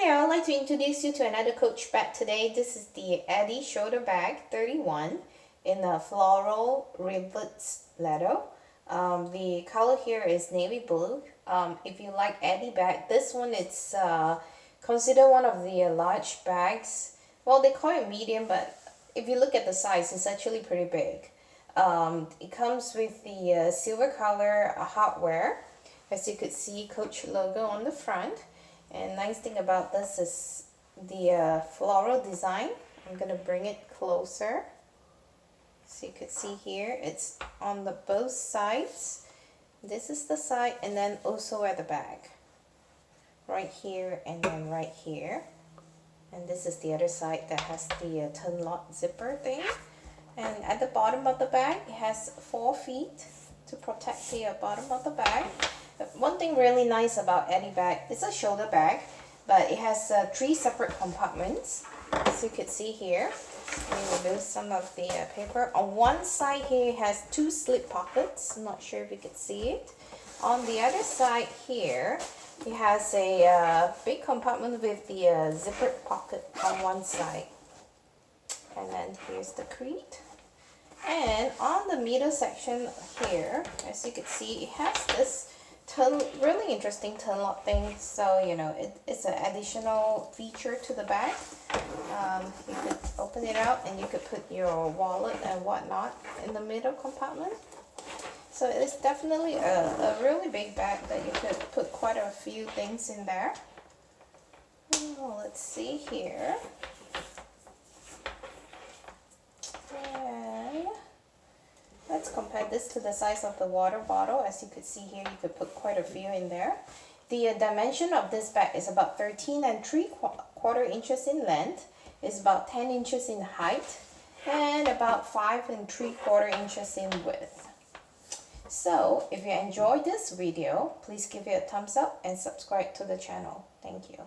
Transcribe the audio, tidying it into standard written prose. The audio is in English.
there, I'd like to introduce you to another Coach bag today. This is the Edie shoulder bag 31 in the Floral Rivets leather. The color here is navy blue. If you like Edie bag, this one it's considered one of the large bags. Well, they call it medium, but if you look at the size, it's actually pretty big. It comes with the silver color hardware. As you could see, Coach logo on the front. And nice thing about this is the floral design. I'm gonna bring it closer so you could see here. It's on the both sides. This is the side, and then also at the back, right here and then right here. And this is the other side that has the turn lock zipper thing. And at the bottom of the bag, it has 4 feet to protect the bottom of the bag. One thing really nice about Edie bag, it's a shoulder bag, but it has 3 separate compartments. As you can see here, let me remove some of the paper. On one side here, it has 2 slip pockets. I'm not sure if you could see it. On the other side here, it has a big compartment with the zippered pocket on one side. And then here's the crate. And on the middle section here, as you can see, it has this really interesting turn lock thing. So you know, it's an additional feature to the bag. You could open it out and you could put your wallet and whatnot in the middle compartment. So it's definitely a really big bag that you could put quite a few things in there. Oh, let's see here. And let's compare this to the size of the water bottle. As you could see here, you could put quite a few in there. The dimension of this bag is about 13 3/4 inches in length. It's about 10 inches in height and about 5 3/4 inches in width. So if you enjoyed this video, please give it a thumbs up and subscribe to the channel. Thank you.